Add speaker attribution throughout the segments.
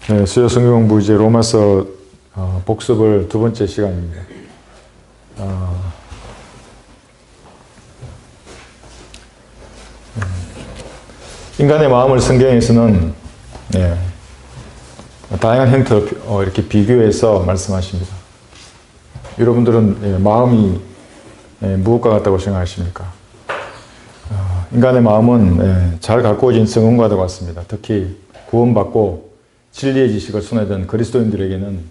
Speaker 1: 네, 수요 성경 공부 이제 로마서 복습을 두 번째 시간입니다. 인간의 마음을 성경에서는 다양한 형태로 이렇게 비교해서 말씀하십니다. 여러분들은 마음이 무엇과 같다고 생각하십니까? 인간의 마음은 잘 가꾸어진 성은과도 같습니다. 특히 구원받고 진리의 지식을 손에 든 그리스도인들에게는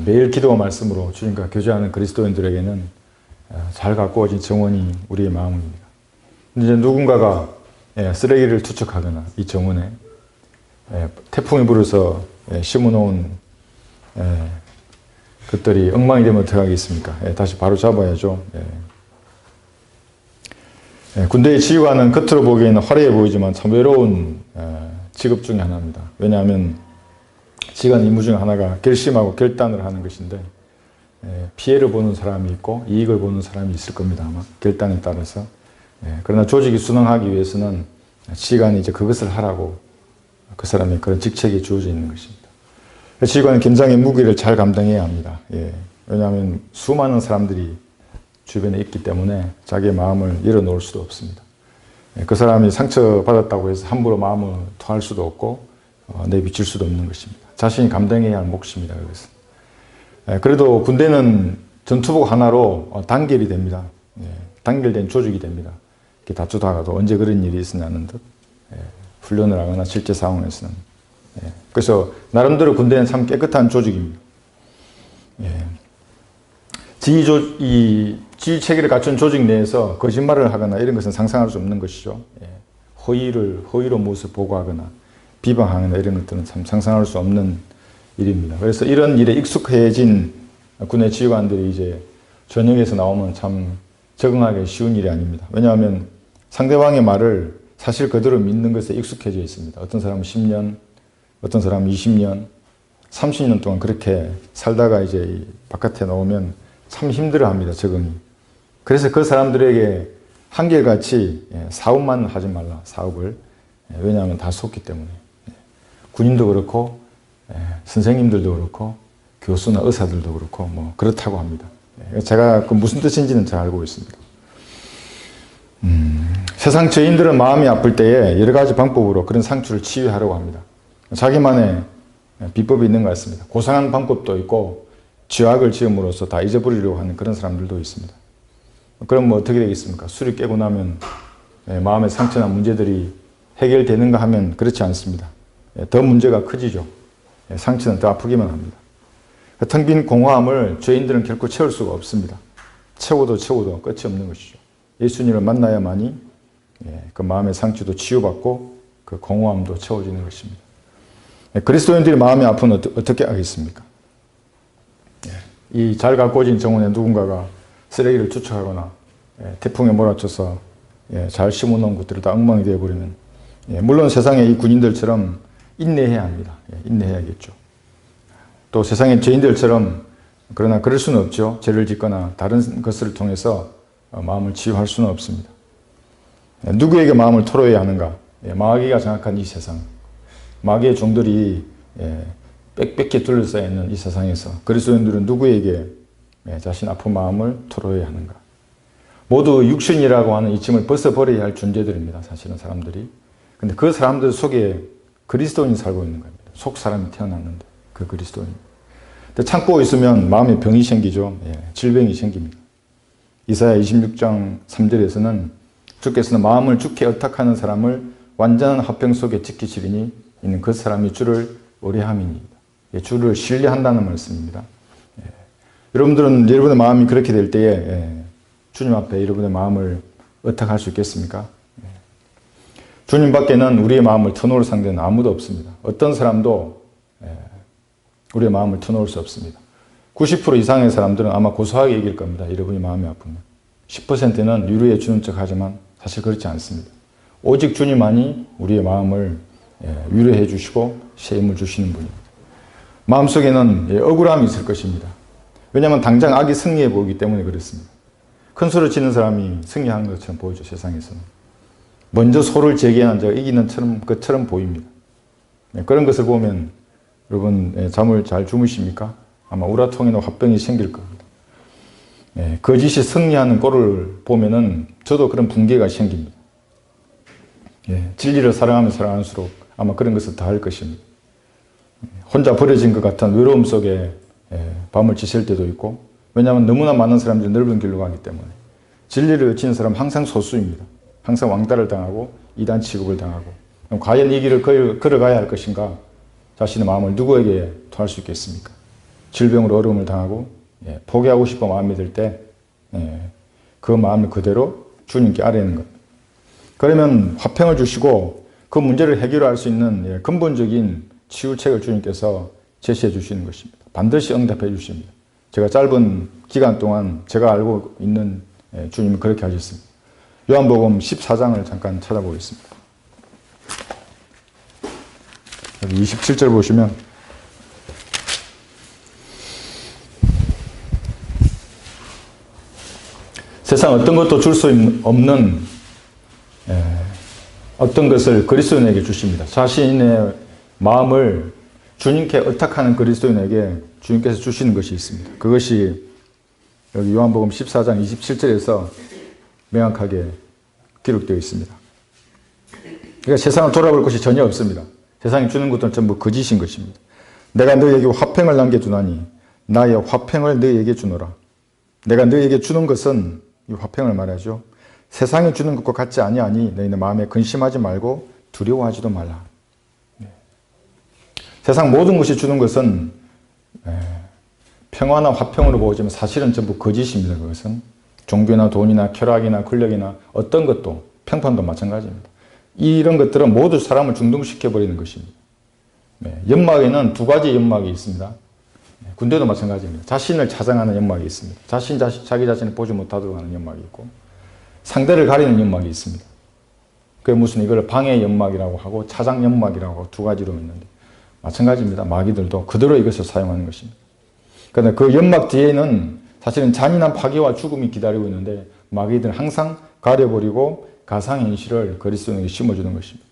Speaker 1: 매일 기도와 말씀으로 주님과 교제하는 그리스도인들에게는 잘 가꾸어진 정원이 우리의 마음입니다. 이제 누군가가 쓰레기를 투척하거나 이 정원에 태풍이 불어서 심어놓은 것들이 엉망이 되면 어떻게 하겠습니까? 다시 바로 잡아야죠. 군대의 지휘관은 겉으로 보기에는 화려해 보이지만 참 외로운 직업 중에 하나입니다. 왜냐하면 지휘관 임무 중 하나가 결심하고 결단을 하는 것인데 피해를 보는 사람이 있고 이익을 보는 사람이 있을 겁니다. 아마 결단에 따라서. 그러나 조직이 순응하기 위해서는 지휘관이 이제 그것을 하라고 그 사람의 그런 직책이 주어져 있는 것입니다. 지휘관은 긴장의 무게를 잘 감당해야 합니다. 왜냐하면 수많은 사람들이 주변에 있기 때문에 자기의 마음을 열어놓을 수도 없습니다. 그 사람이 상처받았다고 해서 함부로 마음을 토할 수도 없고 내비칠 수도 없는 것입니다. 자신이 감당해야 할 몫입니다. 그래서. 그래도 군대는 전투복 하나로 단결이 됩니다. 단결된 조직이 됩니다. 이렇게 다투다가도 언제 그런 일이 있었냐는 듯 훈련을 하거나 실제 상황에서는. 그래서 나름대로 군대는 참 깨끗한 조직입니다. 지휘 체계를 갖춘 조직 내에서 거짓말을 하거나 이런 것은 상상할 수 없는 것이죠. 허위로 무엇을 보고하거나 비방하거나 이런 것들은 참 상상할 수 없는 일입니다. 그래서 이런 일에 익숙해진 군의 지휘관들이 이제 전역에서 나오면 참 적응하기 쉬운 일이 아닙니다. 왜냐하면 상대방의 말을 사실 그대로 믿는 것에 익숙해져 있습니다. 어떤 사람은 10년, 어떤 사람은 20년, 30년 동안 그렇게 살다가 이제 바깥에 나오면 참 힘들어합니다. 적응이. 그래서 그 사람들에게 한결같이 사업만 하지 말라. 사업을. 왜냐하면 다 속기 때문에. 군인도 그렇고 선생님들도 그렇고 교수나 의사들도 그렇고 뭐 그렇다고 합니다. 제가 그 무슨 뜻인지는 잘 알고 있습니다. 세상 죄인들은 마음이 아플 때에 여러 가지 방법으로 그런 상처를 치유하려고 합니다. 자기만의 비법이 있는 것 같습니다. 고상한 방법도 있고 죄악을 지음으로써 다 잊어버리려고 하는 그런 사람들도 있습니다. 그럼 뭐 어떻게 되겠습니까? 술이 깨고 나면 마음의 상처나 문제들이 해결되는가 하면 그렇지 않습니다. 더 문제가 커지죠. 상처는 더 아프기만 합니다. 텅 빈 공허함을 죄인들은 결코 채울 수가 없습니다. 채워도 끝이 없는 것이죠. 예수님을 만나야만이 그 마음의 상처도 치유받고 그 공허함도 채워지는 것입니다. 그리스도인들이 마음이 아프면 어떻게 하겠습니까? 이 잘 가꾸어진 정원에 누군가가 쓰레기를 투척하거나 태풍에 몰아쳐서 잘 심어놓은 것들을 다 엉망이 되어버리면 물론 세상의 이 군인들처럼 인내해야 합니다. 인내해야겠죠. 또 세상의 죄인들처럼 그러나 그럴 수는 없죠. 죄를 짓거나 다른 것을 통해서 마음을 치유할 수는 없습니다. 누구에게 마음을 털어야 하는가? 마귀가 장악한 이 세상, 마귀의 종들이 빽빽히 둘러싸여 있는 이 세상에서 그리스도인들은 누구에게 자신 아픈 마음을 털어야 하는가? 모두 육신이라고 하는 이 짐을 벗어버려야 할 존재들입니다. 사실은 사람들이. 근데 그 사람들 속에 그리스도인이 살고 있는 겁니다. 속 사람이 태어났는데 그 그리스도인. 근데 참고 있으면 마음에 병이 생기죠. 질병이 생깁니다. 이사야 26장 3절에서는 주께서는 마음을 주께 의탁하는 사람을 완전한 화평 속에 지키시리니 이는 그 사람이 주를 의뢰함이니이다. 주를 신뢰한다는 말씀입니다. 여러분들은 여러분의 마음이 그렇게 될 때에 주님 앞에 여러분의 마음을 의탁할 수 있겠습니까? 주님 밖에는 우리의 마음을 터놓을 상대는 아무도 없습니다. 어떤 사람도 우리의 마음을 터놓을 수 없습니다. 90% 이상의 사람들은 아마 고소하게 얘기할 겁니다. 여러분이 마음이 아프면. 10%는 위로해 주는 척 하지만 사실 그렇지 않습니다. 오직 주님만이 우리의 마음을 위로해 주시고 새 힘을 주시는 분입니다. 마음속에는 억울함이 있을 것입니다. 왜냐하면 당장 악이 승리해 보이기 때문에 그렇습니다. 큰 소리 치는 사람이 승리하는 것처럼 보이죠. 세상에서는. 먼저 소를 제기하는 자가 이기는 것처럼 보입니다. 그런 것을 보면 여러분 잠을 잘 주무십니까? 아마 우라통이나 화병이 생길 겁니다. 거짓이 승리하는 꼴을 보면은 저도 그런 붕괴가 생깁니다. 진리를 사랑하면 사랑할수록 아마 그런 것을 다 할 것입니다. 혼자 버려진 것 같은 외로움 속에 밤을 지샐 때도 있고, 왜냐하면 너무나 많은 사람들이 넓은 길로 가기 때문에. 진리를 어치는 사람은 항상 소수입니다. 항상 왕따를 당하고 이단 취급을 당하고. 그럼 과연 이 길을 걸어가야 할 것인가? 자신의 마음을 누구에게 토할 수 있겠습니까? 질병으로 어려움을 당하고 포기하고 싶어 마음이 들 때 그 마음을 그대로 주님께 아뢰는 것. 그러면 화평을 주시고 그 문제를 해결할 수 있는 근본적인 치유책을 주님께서 제시해 주시는 것입니다. 반드시 응답해 주십니다. 제가 짧은 기간 동안 제가 알고 있는 주님은 그렇게 하셨습니다. 요한복음 14장을 잠깐 찾아보겠습니다. 여기 27절 보시면 세상 어떤 것도 줄 수 없는 어떤 것을 그리스도인에게 주십니다. 자신의 마음을 주님께 의탁하는 그리스도인에게 주님께서 주시는 것이 있습니다. 그것이 여기 요한복음 14장 27절에서 명확하게 기록되어 있습니다. 그러니까 세상을 돌아볼 것이 전혀 없습니다. 세상이 주는 것들은 전부 거짓인 것입니다. 내가 너에게 화평을 남겨두나니 나의 화평을 너에게 주노라. 내가 너에게 주는 것은 이 화평을 말하죠. 세상이 주는 것과 같지 아니하니 너희는 마음에 근심하지 말고 두려워하지도 말라. 세상 모든 것이 주는 것은 평화나 화평으로 보이지만 사실은 전부 거짓입니다. 그것은 종교나 돈이나 쾌락이나 권력이나 어떤 것도 평판도 마찬가지입니다. 이런 것들은 모두 사람을 중독시켜버리는 것입니다. 연막에는 두 가지 연막이 있습니다. 군대도 마찬가지입니다. 자신을 차장하는 연막이 있습니다. 자기 자신을 보지 못하도록 하는 연막이 있고, 상대를 가리는 연막이 있습니다. 그게 무슨 이걸 방해 연막이라고 하고 차장 연막이라고 하고 두 가지로 있는데 마찬가지입니다. 마귀들도 그대로 이것을 사용하는 것입니다. 그런데 그 연막 뒤에는 사실은 잔인한 파괴와 죽음이 기다리고 있는데 마귀들은 항상 가려버리고 가상현실을 그리스도인에게 심어주는 것입니다.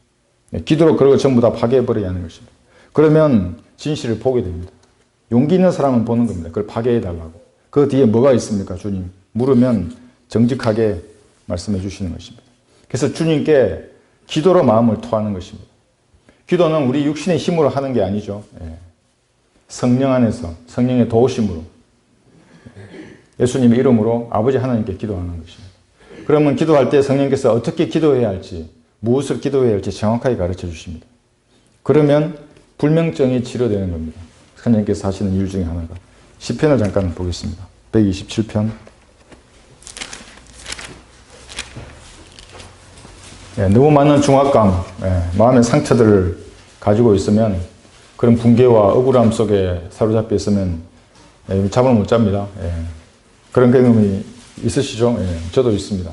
Speaker 1: 기도로 그런 거 전부 다 파괴해버려야 하는 것입니다. 그러면 진실을 보게 됩니다. 용기 있는 사람은 보는 겁니다. 그걸 파괴해달라고. 그 뒤에 뭐가 있습니까? 주님 물으면 정직하게 말씀해 주시는 것입니다. 그래서 주님께 기도로 마음을 토하는 것입니다. 기도는 우리 육신의 힘으로 하는 게 아니죠. 성령 안에서 성령의 도우심으로 예수님의 이름으로 아버지 하나님께 기도하는 것입니다. 그러면 기도할 때 성령께서 어떻게 기도해야 할지, 무엇을 기도해야 할지 정확하게 가르쳐 주십니다. 그러면 불면증이 치료되는 겁니다. 성령께서 하시는 일 중에 하나가. 시편을 잠깐 보겠습니다. 127편. 너무 많은 중압감, 마음의 상처들을 가지고 있으면, 그런 붕괴와 억울함 속에 사로잡혀 있으면 잠을 못 잡니다. 그런 경험이 있으시죠? 저도 있습니다.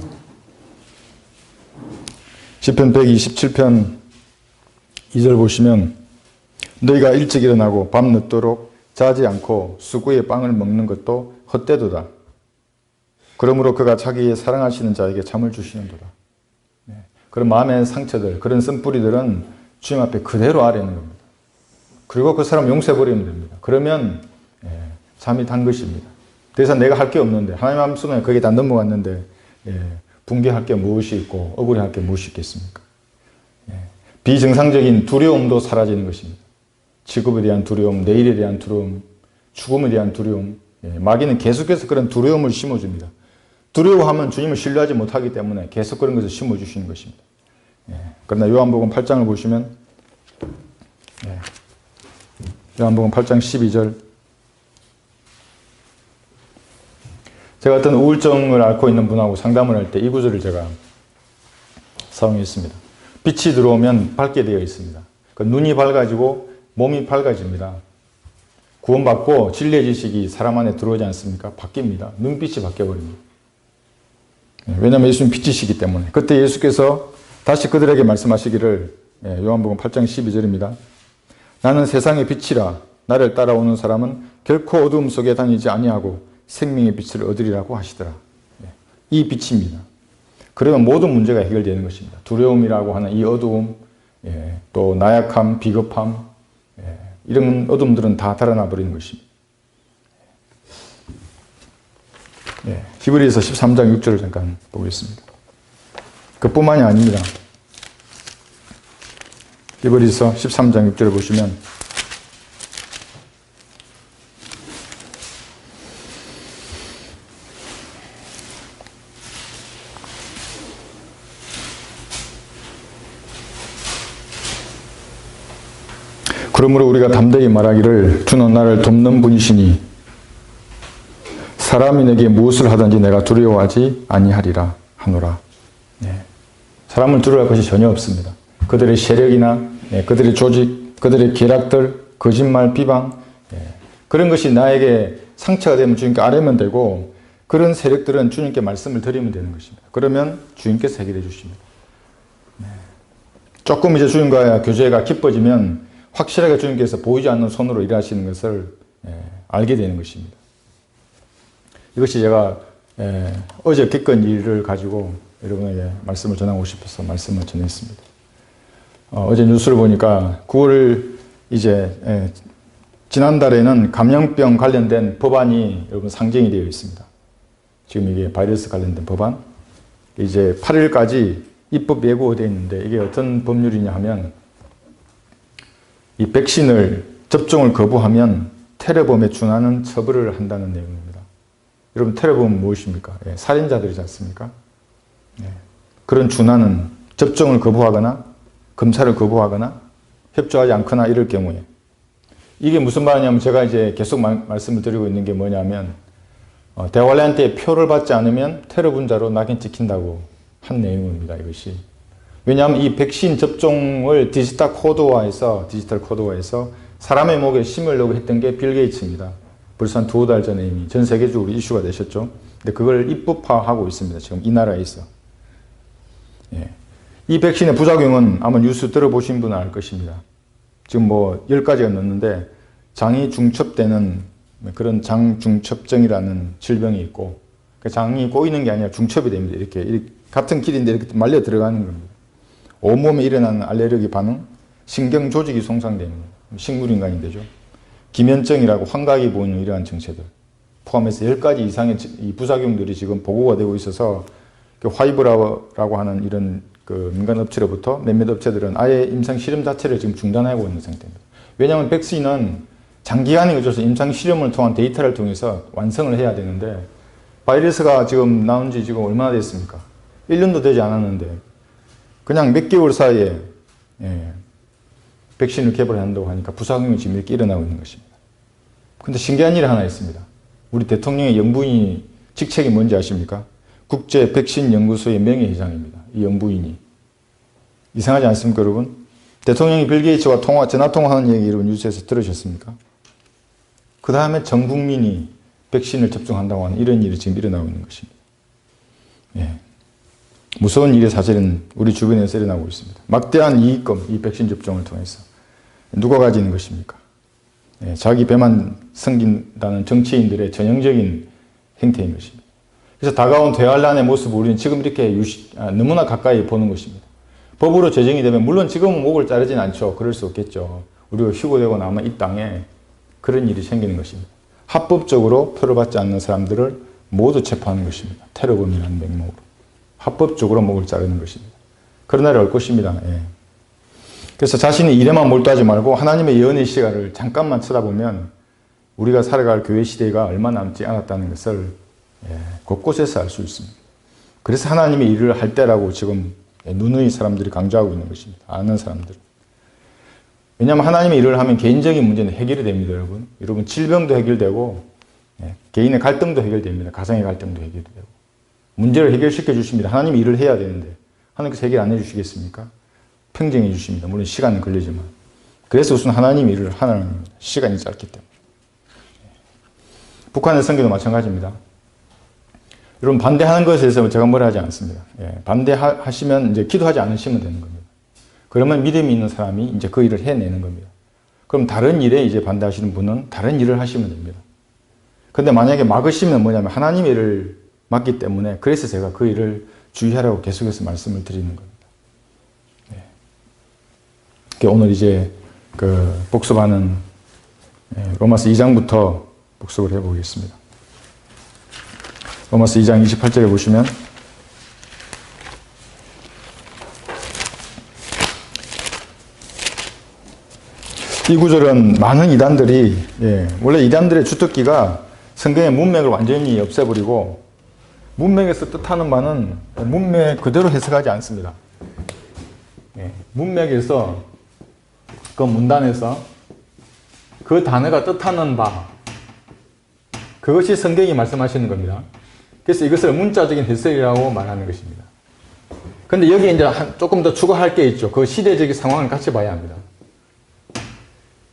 Speaker 1: 시편 127편 2절 보시면 너희가 일찍 일어나고 밤늦도록 자지 않고 수구의 빵을 먹는 것도 헛되도다. 그러므로 그가 자기의 사랑하시는 자에게 잠을 주시는도다. 그런 마음의 상처들, 그런 쓴뿌리들은 주님 앞에 그대로 아뢰는 겁니다. 그리고 그 사람 용서해버리면 됩니다. 그러면 잠이 단 것입니다. 더 이상 내가 할 게 없는데, 하나님 마음속에 거기에 다 넘어갔는데 붕괴할 게 무엇이 있고 억울해할 게 무엇이 있겠습니까? 비정상적인 두려움도 사라지는 것입니다. 직업에 대한 두려움, 내일에 대한 두려움, 죽음에 대한 두려움. 마귀는 계속해서 그런 두려움을 심어줍니다. 두려워하면 주님을 신뢰하지 못하기 때문에 계속 그런 것을 심어주시는 것입니다. 그러나 요한복음 8장을 보시면 요한복음 8장 12절, 제가 어떤 우울증을 앓고 있는 분하고 상담을 할 때 이 구절을 제가 사용했습니다. 빛이 들어오면 밝게 되어 있습니다. 눈이 밝아지고 몸이 밝아집니다. 구원받고 진리의 지식이 사람 안에 들어오지 않습니까? 바뀝니다. 눈빛이 바뀌어버립니다. 왜냐하면 예수님 빛이시기 때문에. 그때 예수께서 다시 그들에게 말씀하시기를, 요한복음 8장 12절입니다. 나는 세상의 빛이라. 나를 따라오는 사람은 결코 어두움 속에 다니지 아니하고 생명의 빛을 얻으리라고 하시더라. 이 빛입니다. 그러면 모든 문제가 해결되는 것입니다. 두려움이라고 하는 이 어두움, 또 나약함, 비겁함, 이런 어둠들은 다 달아나 버리는 것입니다. 예, 히브리서 13장 6절을 잠깐 보겠습니다. 그뿐만이 아닙니다. 히브리서 13장 6절을 보시면 그러므로 우리가 담대히 말하기를 주는 나를 돕는 분이시니 사람이 내게 무엇을 하든지 내가 두려워하지 아니하리라 하노라. 네. 사람을 두려워할 것이 전혀 없습니다. 그들의 세력이나 그들의 조직, 그들의 계략들, 거짓말, 비방 그런 것이 나에게 상처가 되면 주님께 아뢰면 되고 그런 세력들은 주님께 말씀을 드리면 되는 것입니다. 그러면 주님께서 해결해 주십니다. 조금 이제 주님과의 교제가 깊어지면 확실하게 주님께서 보이지 않는 손으로 일하시는 것을 알게 되는 것입니다. 이것이 제가 어제 겪은 일을 가지고 여러분에게 말씀을 전하고 싶어서 말씀을 전했습니다. 어제 뉴스를 보니까 9월 이제 지난달에는 감염병 관련된 법안이 여러분 상정이 되어 있습니다. 지금 이게 바이러스 관련된 법안 이제 8일까지 입법 예고되어 있는데 이게 어떤 법률이냐 하면 이 백신을 접종을 거부하면 테러범에 준하는 처벌을 한다는 내용입니다. 여러분 테러범은 무엇입니까? 살인자들이지 않습니까? 그런 준하는 접종을 거부하거나 검사를 거부하거나 협조하지 않거나 이럴 경우에 이게 무슨 말이냐면 제가 이제 계속 말씀을 드리고 있는 게 뭐냐면 대관료한테 표를 받지 않으면 테러분자로 낙인 찍힌다고 한 내용입니다. 이것이. 왜냐하면 이 백신 접종을 디지털 코드화해서 사람의 목에 심으려고 했던 게 빌 게이츠입니다. 벌써 한 2달 전에 이미 전 세계적으로 이슈가 되셨죠. 근데 그걸 입법화하고 있습니다. 지금 이 나라에서. 이 백신의 부작용은 아마 뉴스 들어보신 분은 알 것입니다. 지금 뭐 10가지가 넘는데 장이 중첩되는 그런 장중첩증이라는 질병이 있고 장이 꼬이는 게 아니라 중첩이 됩니다. 이렇게 같은 길인데 이렇게 말려 들어가는 겁니다. 온몸에 일어나는 알레르기 반응, 신경 조직이 손상됩니다. 식물인간이 되죠. 기면증이라고 환각이 보이는 이러한 증세들 포함해서 10가지 이상의 이 부작용들이 지금 보고가 되고 있어서 화이브라고 하는 이런 그 민간 업체로부터 몇몇 업체들은 아예 임상 실험 자체를 지금 중단하고 있는 상태입니다. 왜냐하면 백신은 장기간에 걸쳐서 임상 실험을 통한 데이터를 통해서 완성을 해야 되는데 바이러스가 지금 나온 지 지금 얼마나 됐습니까? 1년도 되지 않았는데 그냥 몇 개월 사이에 백신을 개발한다고 하니까 부작용이 지금 이렇게 일어나고 있는 것입니다. 근데 신기한 일이 하나 있습니다. 우리 대통령의 영부인이 직책이 뭔지 아십니까? 국제백신연구소의 명예회장입니다. 이 영부인이. 이상하지 않습니까, 여러분? 대통령이 빌 게이츠와 전화통화하는 얘기 여러분 뉴스에서 들으셨습니까? 그 다음에 전 국민이 백신을 접종한다고 하는 이런 일이 지금 일어나고 있는 것입니다. 무서운 일이 사실은 우리 주변에서 일어나고 있습니다. 막대한 이익금, 이 백신 접종을 통해서. 누가 가지는 것입니까? 자기 배만 섬긴다는 정치인들의 전형적인 행태인 것입니다. 그래서 다가온 대환란의 모습을 우리는 지금 이렇게 너무나 가까이 보는 것입니다. 법으로 제정이 되면 물론 지금은 목을 자르진 않죠. 그럴 수 없겠죠. 우리가 휴고되고 나면 이 땅에 그런 일이 생기는 것입니다. 합법적으로 표를 받지 않는 사람들을 모두 체포하는 것입니다. 테러범이라는 명목으로. 합법적으로 목을 자르는 것입니다. 그런 날이 올 것입니다. 그래서 자신의 일에만 몰두하지 말고 하나님의 예언의 시간을 잠깐만 쳐다보면 우리가 살아갈 교회 시대가 얼마 남지 않았다는 것을 곳곳에서 알 수 있습니다. 그래서 하나님의 일을 할 때라고 지금 누누이 사람들이 강조하고 있는 것입니다. 아는 사람들. 왜냐하면 하나님의 일을 하면 개인적인 문제는 해결이 됩니다, 여러분. 여러분 질병도 해결되고 개인의 갈등도 해결됩니다. 가정의 갈등도 해결이 되고 문제를 해결시켜 주십니다. 하나님이 일을 해야 되는데 하나님께서 해결 안 해주시겠습니까? 평정해 주십니다. 물론 시간은 걸리지만. 그래서 우선 하나님이 일을 하는 겁니다. 시간이 짧기 때문에. 북한의 선교도 마찬가지입니다. 여러분 반대하는 것에 대해서 제가 뭐라 하지 않습니다. 반대하시면 이제 기도하지 않으시면 되는 겁니다. 그러면 믿음이 있는 사람이 이제 그 일을 해내는 겁니다. 그럼 다른 일에 이제 반대하시는 분은 다른 일을 하시면 됩니다. 근데 만약에 막으시면 뭐냐면 하나님의 일을 막기 때문에 그래서 제가 그 일을 주의하라고 계속해서 말씀을 드리는 겁니다. 오늘 이제 그 복습하는 로마서 2장부터 복습을 해보겠습니다. 로마서 2장 28절에 보시면 이 구절은 많은 이단들이 원래 이단들의 주특기가 성경의 문맥을 완전히 없애버리고 문맥에서 뜻하는 바는 문맥 그대로 해석하지 않습니다. 문맥에서 그 문단에서 그 단어가 뜻하는 바 그것이 성경이 말씀하시는 겁니다. 그래서 이것을 문자적인 해석이라고 말하는 것입니다. 근데 여기 이제 조금 더 추가할 게 있죠. 그 시대적인 상황을 같이 봐야 합니다.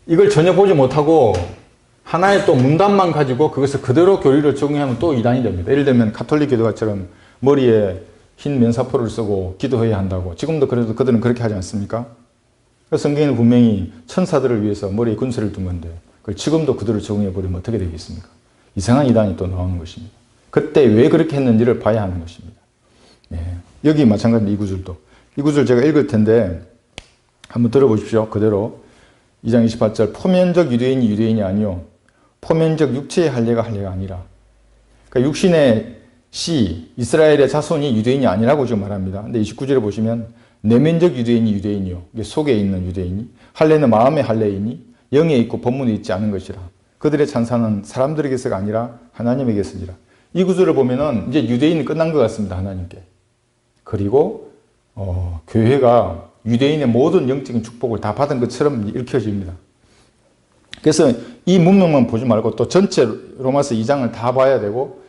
Speaker 1: 이걸 전혀 보지 못하고 하나의 또 문단만 가지고 그것을 그대로 교리를 적용하면 또 이단이 됩니다. 예를 들면 가톨릭 기도가처럼 머리에 흰 면사포를 쓰고 기도해야 한다고. 지금도 그래도 그들은 그렇게 하지 않습니까? 성경에는 분명히 천사들을 위해서 머리에 군세를 둔 건데 그걸 지금도 그대로 적용해버리면 어떻게 되겠습니까? 이상한 이단이 또 나오는 것입니다. 그때 왜 그렇게 했는지를 봐야 하는 것입니다. 여기 마찬가지로 이 구절도. 이 구절 제가 읽을 텐데 한번 들어보십시오. 그대로 2장 28절 포면적 유대인이 유대인이 아니요 포면적 육체의 할례가 할례가 아니라. 그러니까 육신의 씨 이스라엘의 자손이 유대인이 아니라고 지금 말합니다. 근데 29절에 보시면 내면적 유대인이 유대인이요 속에 있는 유대인이 할례는 마음의 할례이니 영에 있고 본문에 있지 않은 것이라. 그들의 찬사는 사람들에게서가 아니라 하나님에게서니라. 이 구절을 보면은 이제 유대인은 끝난 것 같습니다. 하나님께. 그리고 교회가 유대인의 모든 영적인 축복을 다 받은 것처럼 읽혀집니다. 그래서 이 문맥만 보지 말고 또 전체 로마서 2장을 다 봐야 되고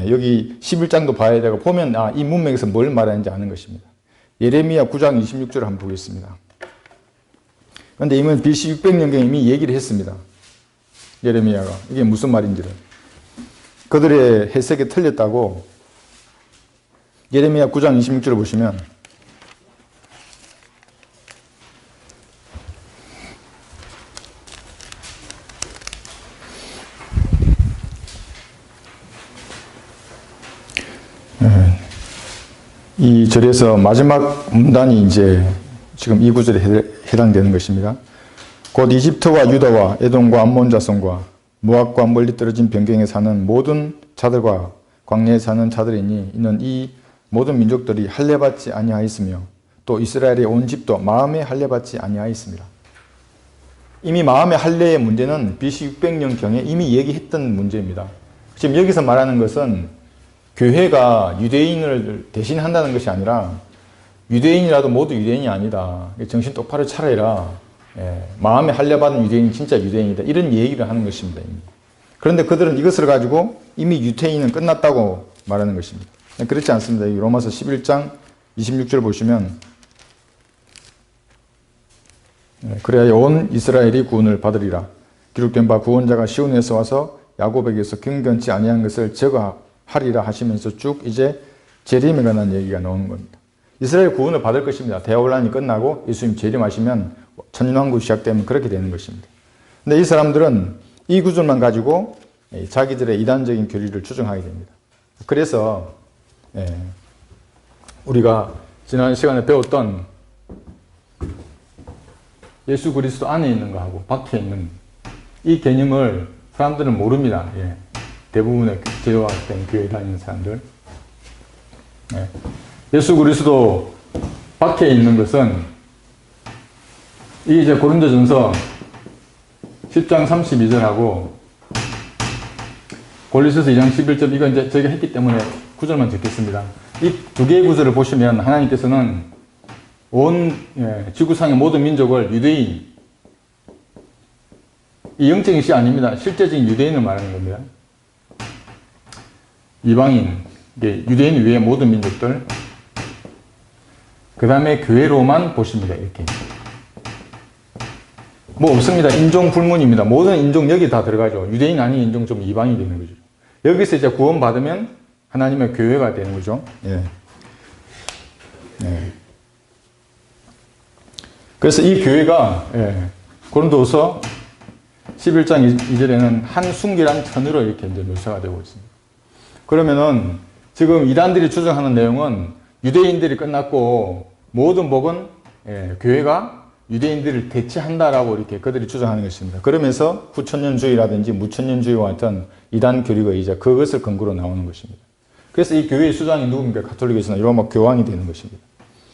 Speaker 1: 여기 11장도 봐야 되고 보면 이 문맥에서 뭘 말하는지 아는 것입니다. 예레미야 9장 26절을 한번 보겠습니다. 그런데 이건 BC 600년경에 이미 얘기를 했습니다. 예레미야가 이게 무슨 말인지를. 그들의 해석이 틀렸다고. 예레미야 9장 26절을 보시면 이 절에서 마지막 문단이 이제 지금 이 구절에 해당되는 것입니다. 곧 이집트와 유다와 에돔과 암몬 자손과 모압과 멀리 떨어진 변경에 사는 모든 자들과 광야에 사는 자들이니 이는 이 모든 민족들이 할례받지 아니하였으며 또 이스라엘의 온 집도 마음에 할례받지 아니하였습니다. 이미 마음의 할례의 문제는 BC 600년경에 이미 얘기했던 문제입니다. 지금 여기서 말하는 것은 교회가 유대인을 대신한다는 것이 아니라 유대인이라도 모두 유대인이 아니다. 정신 똑바로 차려라. 마음에 할례받은 유대인이 진짜 유대인이다. 이런 얘기를 하는 것입니다. 이미. 그런데 그들은 이것을 가지고 이미 유대인은 끝났다고 말하는 것입니다. 그렇지 않습니다. 로마서 11장 26절 보시면 그래야 온 이스라엘이 구원을 받으리라. 기록된 바 구원자가 시온에서 와서 야곱에게서 경건치 아니한 것을 제거하리라 하시면서 쭉 이제 재림에 관한 얘기가 나오는 겁니다. 이스라엘 구원을 받을 것입니다. 대환란이 끝나고 예수님 재림하시면 천년왕국 시작되면 그렇게 되는 것입니다. 근데 이 사람들은 이 구절만 가지고 자기들의 이단적인 교리를 추정하게 됩니다. 그래서 우리가 지난 시간에 배웠던 예수 그리스도 안에 있는 거하고 밖에 있는 이 개념을 사람들은 모릅니다. 대부분의 제도화된 교회에 다니는 사람들. 예수 그리스도 밖에 있는 것은 이 이제 고린도전서 10장 32절하고 골로새서 2장 11절 이건 이제 저희가 했기 때문에 구절만 적겠습니다. 이 두 개의 구절을 보시면 하나님께서는 온 지구상의 모든 민족을 유대인, 이 영적인 시 아닙니다. 실제적인 유대인을 말하는 겁니다. 이방인, 유대인 외의 모든 민족들, 그 다음에 교회로만 보십니다. 이렇게. 뭐 없습니다. 인종 불문입니다. 모든 인종 여기 다 들어가죠. 유대인 아닌 인종 좀 이방이 되는 거죠. 여기서 이제 구원받으면 하나님의 교회가 되는 거죠. 그래서 이 교회가 고린도후서 11장 2절에는 한 순결한 천으로 이렇게 이제 묘사가 되고 있습니다. 그러면은 지금 이단들이 주장하는 내용은 유대인들이 끝났고 모든 복은 교회가 유대인들을 대체한다라고 이렇게 그들이 주장하는 것입니다. 그러면서 후천년주의라든지 무천년주의와 같은 이단 교리가 이제 그것을 근거로 나오는 것입니다. 그래서 이 교회의 수장이 누굽니까? 가톨릭에서는 로마 교황이 되는 것입니다.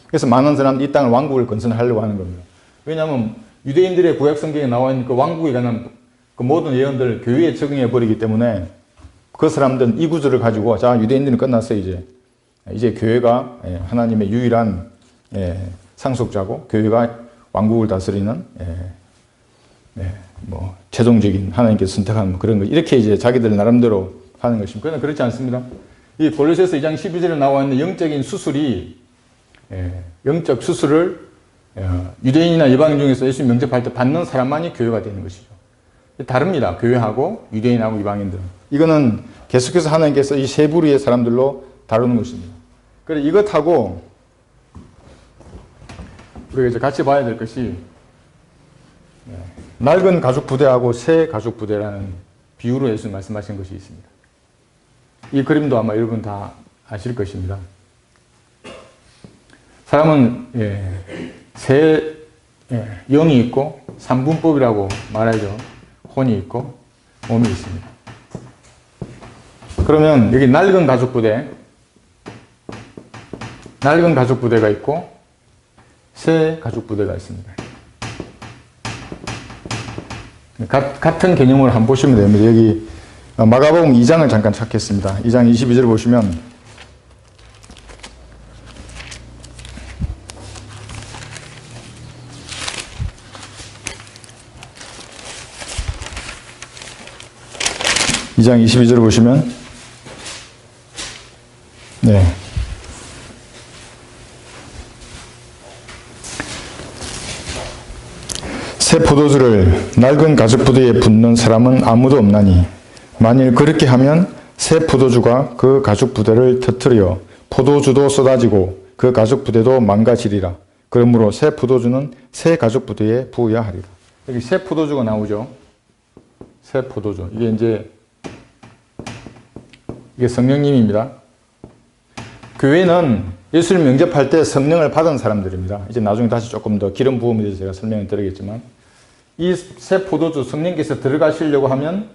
Speaker 1: 그래서 많은 사람들이 이 땅을 왕국을 건설하려고 하는 겁니다. 왜냐하면 유대인들의 구약 성경에 나와 있는 그 왕국에 관한 그 모든 예언들을 교회에 적용해 버리기 때문에 그 사람들은 이 구조를 가지고 자, 유대인들은 끝났어요. 이제 교회가 하나님의 유일한 상속자고 교회가 왕국을 다스리는 뭐 최종적인 하나님께서 선택한 뭐 그런 거 이렇게 이제 자기들 나름대로 하는 것입니다. 그러나 그렇지 않습니다. 이 골로새서 2장 12절에 나와 있는 영적인 수술이 영적 수술을 유대인이나 이방인 중에서 예수님 영접할 때 받는 사람만이 교회가 되는 것이죠. 다릅니다. 교회하고 유대인하고 이방인들은. 이거는 계속해서 하나님께서 이 세 부류의 사람들로 다루는 것입니다. 그래서 이것하고 우리가 이제 같이 봐야 될 것이 낡은 가죽 부대하고 새 가죽 부대라는 비유로 예수님 말씀하신 것이 있습니다. 이 그림도 아마 여러분 다 아실 것입니다. 사람은 새 영이 있고 삼분법이라고 말하죠. 혼이 있고 몸이 있습니다. 그러면 여기 낡은 가죽 부대가 있고 새 가죽 부대가 있습니다. 같은 개념으로 한번 보시면 됩니다. 여기 마가복음 2장을 잠깐 찾겠습니다. 2장 22절을 보시면 (2장 22절을) 보시면 새 포도주를 낡은 가죽 부대에 붓는 사람은 아무도 없나니 만일 그렇게 하면 새 포도주가 그 가죽 부대를 터뜨려 포도주도 쏟아지고 그 가죽 부대도 망가지리라. 그러므로 새 포도주는 새 가죽 부대에 부어야 하리라. 여기 새 포도주가 나오죠. 새 포도주. 이게 성령님입니다. 교회는 예수를 영접할 때 성령을 받은 사람들입니다. 이제 나중에 다시 조금 더 기름 부음에 대해서 제가 설명을 드리겠지만 이 새 포도주 성령께서 들어가시려고 하면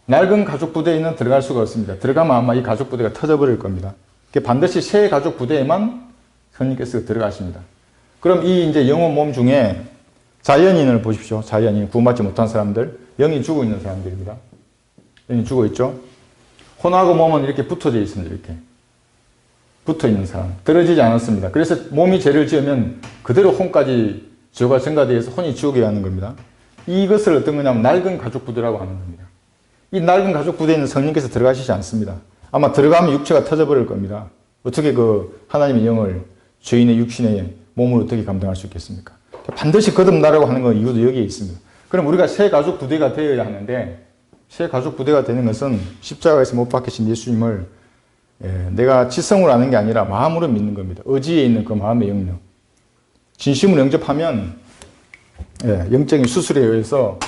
Speaker 1: 낡은 가죽 부대에는 들어갈 수가 없습니다. 들어가면 아마 이 가죽 부대가 터져버릴 겁니다. 반드시 새 가죽 부대에만 성령께서 들어가십니다. 그럼 이 이제 영혼 몸 중에 자연인을 보십시오. 자연인, 구원받지 못한 사람들, 영이 죽어 있는 사람들입니다. 영이 죽어 있죠. 혼하고 몸은 이렇게 붙어져 있습니다. 이렇게 붙어 있는 사람, 떨어지지 않았습니다. 그래서 몸이 죄를 지으면 그대로 혼까지 죄가 증가되어서 혼이 지옥에 가는 겁니다. 이것을 어떤 거냐면 낡은 가죽 부대라고 하는 겁니다. 이 낡은 가죽 부대에는 성령께서 들어가시지 않습니다. 아마 들어가면 육체가 터져버릴 겁니다. 어떻게 그 하나님의 영을 죄인의 육신의 몸을 어떻게 감당할 수 있겠습니까? 반드시 거듭나라고 하는 건 이유도 여기에 있습니다. 그럼 우리가 새 가죽 부대가 되어야 하는데 새 가죽 부대가 되는 것은 십자가에서 못 박히신 예수님을 내가 지성으로 아는 게 아니라 마음으로 믿는 겁니다. 의지에 있는 그 마음의 영역. 진심으로 영접하면 영적인 수술에 의해서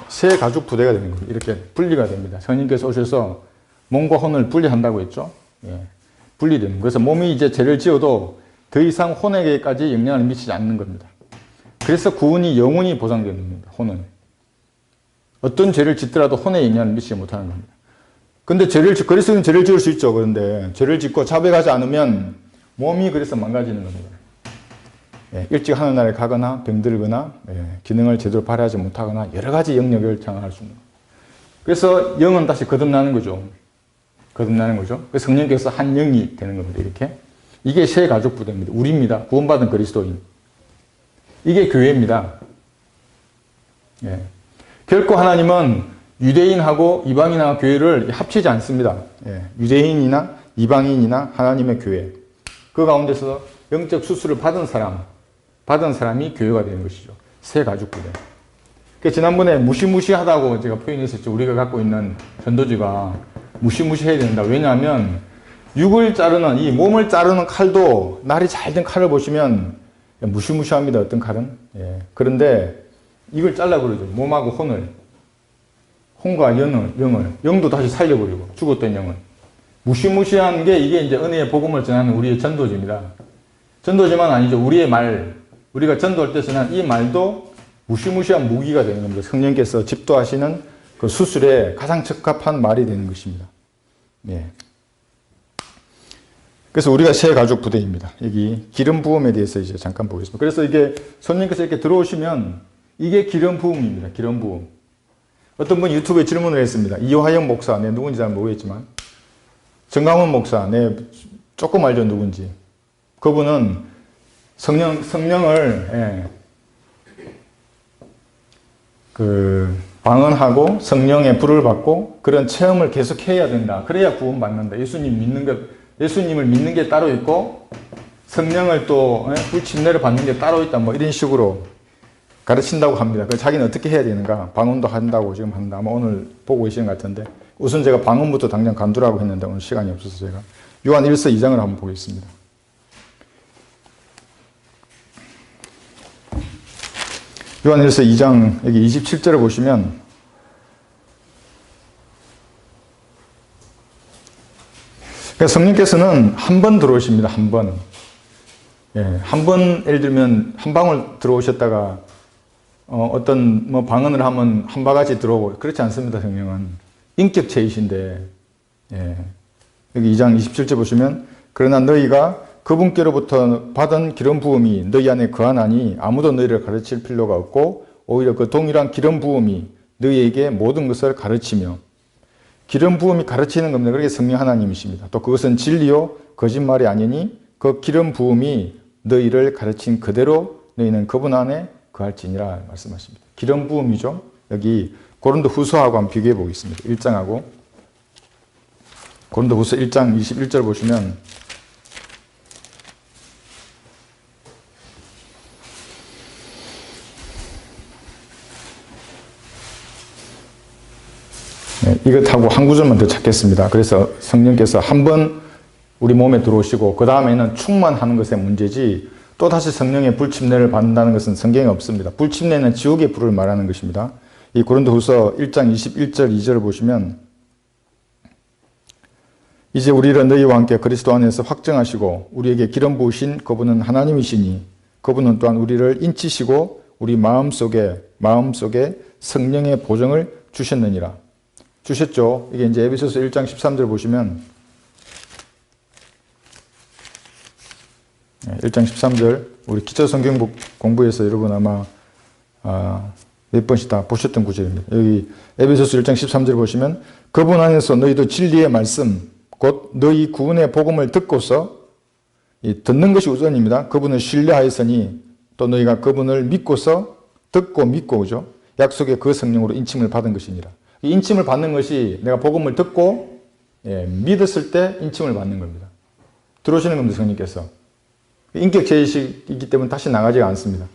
Speaker 1: 새 가죽 부대가 되는 겁니다. 이렇게 분리가 됩니다. 성령께서 오셔서 몸과 혼을 분리한다고 했죠. 분리되는 거예요. 그래서 몸이 이제 죄를 지어도 더 이상 혼에게까지 영향을 미치지 않는 겁니다. 그래서 구원이 영원히 보장되는 겁니다. 혼은. 어떤 죄를 짓더라도 혼에 영향을 미치지 못하는 겁니다. 근데 그리스도는 죄를 지을 수 있죠. 그런데 죄를 짓고 자백하지 않으면 몸이 그래서 망가지는 겁니다. 일찍 하늘나라에 가거나 병들거나 기능을 제대로 발휘하지 못하거나 여러 가지 영역을 장악할 수 있는 거예요. 그래서 영은 다시 거듭나는 거죠. 거듭나는 거죠. 그래서 성령께서 한 영이 되는 겁니다. 이렇게. 이게 새 가죽 부대입니다. 우리입니다. 구원받은 그리스도인. 이게 교회입니다. 결코 하나님은 유대인하고 이방인하고 교회를 합치지 않습니다. 유대인이나 이방인이나 하나님의 교회. 그 가운데서 영적 수술을 받은 사람이 교회가 되는 것이죠. 새 가죽 부대. 지난번에 무시무시하다고 제가 표현했었죠. 우리가 갖고 있는 전도지가 무시무시해야 된다. 왜냐하면 육을 자르는, 이 몸을 자르는 칼도 날이 잘 된 칼을 보시면 무시무시합니다. 어떤 칼은. 그런데 이걸 잘라 그러죠. 몸하고 혼을. 혼과 영을. 영도 다시 살려버리고, 죽었던 영을. 무시무시한 게 이게 이제 은혜의 복음을 전하는 우리의 전도지입니다. 전도지만 아니죠. 우리의 말, 우리가 전도할 때서는 이 말도 무시무시한 무기가 되는 겁니다. 성령께서 집도하시는 그 수술에 가장 적합한 말이 되는 것입니다. 예. 그래서 우리가 새 가죽 부대입니다. 여기 기름 부음에 대해서 이제 잠깐 보겠습니다. 그래서 이게 손님께서 이렇게 들어오시면 이게 기름 부음입니다. 기름 부음. 어떤 분이 유튜브에 질문을 했습니다. 이화영 목사, 내 누군지 잘 모르겠지만 정강훈 목사, 내 조금 알죠 누군지. 그분은 성령을 방언하고 성령의 불을 받고 그런 체험을 계속 해야 된다. 그래야 구원받는다. 예수님을 믿는 게 따로 있고 성령을 또 불침례를 받는 게 따로 있다. 뭐 이런 식으로 가르친다고 합니다. 그래서 자기는 어떻게 해야 되는가? 방언도 한다고 지금 한다. 아마 오늘 보고 계시는 것 같은데 우선 제가 방언부터 당장 간두라고 했는데 오늘 시간이 없어서 제가 요한 1서 2장을 한번 보겠습니다. 요한 1서 2장 여기 27절을 보시면 성령께서는 한 번 들어오십니다. 한 번. 예, 한 번 예를 들면 한 방울 들어오셨다가 어떤 뭐 방언을 하면 한 바가지 들어오고 그렇지 않습니다. 성령은 인격체이신데 예, 여기 2장 27절 보시면 그러나 너희가 그분께로부터 받은 기름 부음이 너희 안에 거하나니 아무도 너희를 가르칠 필요가 없고 오히려 그 동일한 기름 부음이 너희에게 모든 것을 가르치며 기름 부음이 가르치는 겁니다. 그게 성령 하나님이십니다. 또 그것은 진리요 거짓말이 아니니 그 기름 부음이 너희를 가르친 그대로 너희는 그분 안에 거할지니라 말씀하십니다. 기름 부음이죠. 여기 고린도 후서하고 한번 비교해 보겠습니다. 1장하고 고린도 후서 1장 21절 보시면 이것하고 한 구절만 더 찾겠습니다. 그래서 성령께서 한 번 우리 몸에 들어오시고 그 다음에는 충만하는 것의 문제지 또다시 성령의 불침례를 받는다는 것은 성경에 없습니다. 불침례는 지옥의 불을 말하는 것입니다. 이 고린도후서 1장 21절 2절을 보시면 이제 우리를 너희와 함께 그리스도 안에서 확정하시고 우리에게 기름 부으신 그분은 하나님이시니 그분은 또한 우리를 인치시고 우리 마음속에 성령의 보증을 주셨느니라. 주셨죠. 이게 이제 에베소서 1장 13절 보시면 1장 13절 우리 기초 성경 공부에서 여러분 아마 몇 번씩 다 보셨던 구절입니다. 여기 에베소서 1장 13절 보시면 그분 안에서 너희도 진리의 말씀 곧 너희 구원의 복음을 듣고서 듣는 것이 우선입니다. 그분을 신뢰하였으니 또 너희가 그분을 믿고서 듣고 믿고 그죠? 약속의 그 성령으로 인침을 받은 것이니라. 인침을 받는 것이 내가 복음을 듣고 믿었을 때 인침을 받는 겁니다. 들어오시는 겁니다. 성령께서. 인격체이기 때문에 다시 나가지가 않습니다.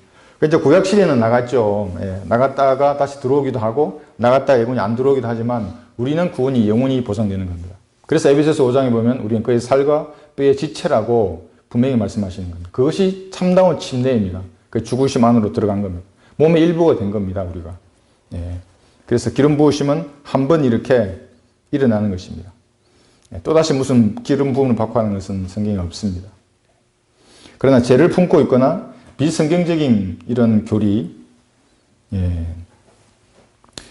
Speaker 1: 이제 구약 시대는 나갔죠. 나갔다가 다시 들어오기도 하고 나갔다가 영원히 안 들어오기도 하지만 우리는 구원이 영원히 보장되는 겁니다. 그래서 에베소서 5장에 보면 우리는 그의 살과 뼈의 지체라고 분명히 말씀하시는 겁니다. 그것이 참다운 침례입니다. 그 죽으심 안으로 들어간 겁니다. 몸의 일부가 된 겁니다. 우리가. 그래서 기름 부으심은 한 번 이렇게 일어나는 것입니다. 또다시 무슨 기름 부음을 받고 하는 것은 성경에 없습니다. 그러나 죄를 품고 있거나 비성경적인 이런 교리,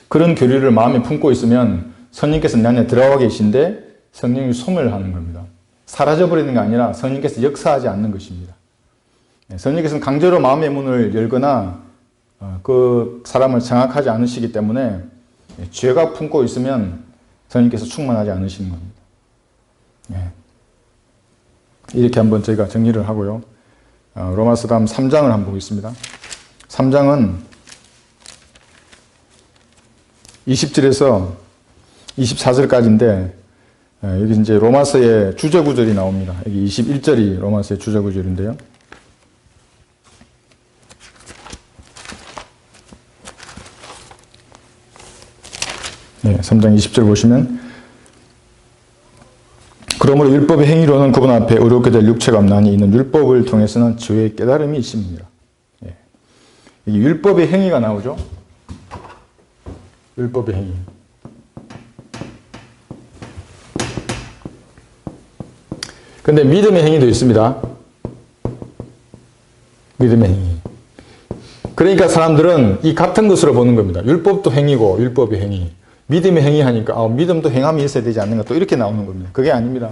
Speaker 1: 그런 교리를 마음에 품고 있으면 성령께서 내 안에 들어와 계신데 성령이 소멸하는 겁니다. 사라져버리는 게 아니라 성령께서 역사하지 않는 것입니다. 성령께서는 강제로 마음의 문을 열거나 그 사람을 장악하지 않으시기 때문에 죄가 품고 있으면 성령께서 충만하지 않으시는 겁니다. 이렇게 한번 저희가 정리를 하고요. 로마서 다음 3장을 한번 보겠습니다. 3장은 20절에서 24절까지인데 여기 이제 로마서의 주저구절이 나옵니다. 여기 21절이 로마서의 주저구절인데요. 네, 3장 20절 보시면 그러므로 율법의 행위로는 그분 앞에 의롭게 될 육체가 없나니 이는 율법을 통해서는 죄의 깨달음이 있습니다. 이 율법의 행위가 나오죠. 율법의 행위. 근데 믿음의 행위도 있습니다. 믿음의 행위. 그러니까 사람들은 이 같은 것으로 보는 겁니다. 율법도 행위고 율법이 행위. 믿음의 행위 하니까 믿음도 행함이 있어야 되지 않는가 또 이렇게 나오는 겁니다. 그게 아닙니다.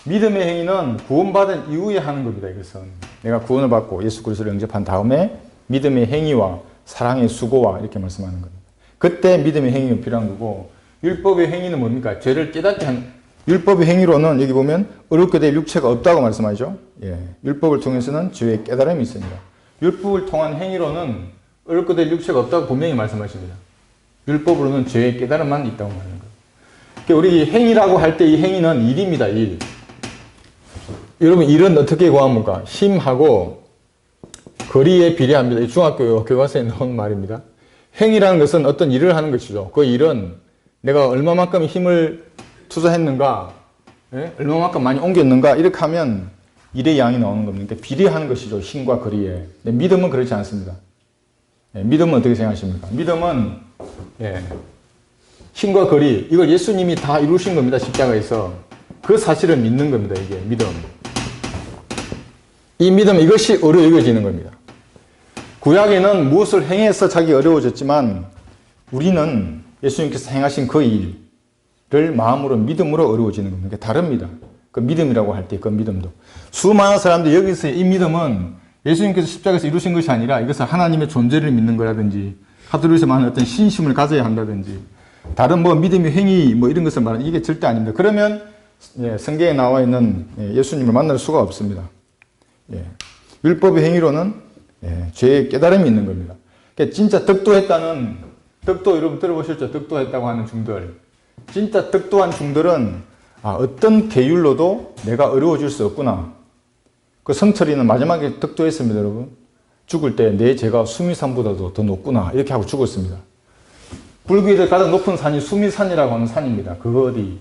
Speaker 1: 믿음의 행위는 구원받은 이후에 하는 겁니다. 이것은 내가 구원을 받고 예수 그리스도를 영접한 다음에 믿음의 행위와 사랑의 수고와 이렇게 말씀하는 겁니다. 그때 믿음의 행위가 필요한 거고 율법의 행위는 뭡니까? 죄를 깨닫게 하는 율법의 행위로는 여기 보면 어렵게 될 육체가 없다고 말씀하죠. 율법을 통해서는 죄의 깨달음이 있습니다. 율법을 통한 행위로는 어렵게 될 육체가 없다고 분명히 말씀하십니다. 율법으로는 죄의 깨달음만 있다고 말하는 거예요. 그러니까 우리 행위라고 할 때 이 행위는 일입니다. 일. 여러분 일은 어떻게 구합니까? 힘하고 거리에 비례합니다. 중학교 교과서에 나온 말입니다. 행위라는 것은 어떤 일을 하는 것이죠. 그 일은 내가 얼마만큼 힘을 투자했는가, 얼마만큼 많이 옮겼는가 이렇게 하면 일의 양이 나오는 겁니다. 비례하는 것이죠. 힘과 거리에. 믿음은 그렇지 않습니다. 믿음은 어떻게 생각하십니까? 믿음은 힘과 거리 이걸 예수님이 다 이루신 겁니다. 십자가에서. 그 사실을 믿는 겁니다. 이게 믿음. 이 믿음 이것이 어려워지는 겁니다. 구약에는 무엇을 행해서 자기 어려워졌지만 우리는 예수님께서 행하신 그 일을 마음으로 믿음으로 어려워지는 겁니다. 다릅니다. 그 믿음이라고 할 때 그 믿음도. 수많은 사람들이 여기서 이 믿음은 예수님께서 십자가에서 이루신 것이 아니라 이것은 하나님의 존재를 믿는 거라든지 하도루에서 말하는 어떤 신심을 가져야 한다든지 다른 믿음의 행위 이런 것을 말하는 이게 절대 아닙니다. 그러면 성경에 나와 있는 예수님을 만날 수가 없습니다. 율법의 행위로는 죄의 깨달음이 있는 겁니다. 그러니까 진짜 덕도했다는 덕도 여러분 들어보셨죠? 덕도했다고 하는 중들. 진짜 덕도한 중들은 어떤 계율로도 내가 어려워질 수 없구나. 그 성철이는 마지막에 덕도했습니다, 여러분. 죽을 때 내 죄가 수미산보다도 더 높구나. 이렇게 하고 죽었습니다. 불교에서 가장 높은 산이 수미산이라고 하는 산입니다. 그 어디.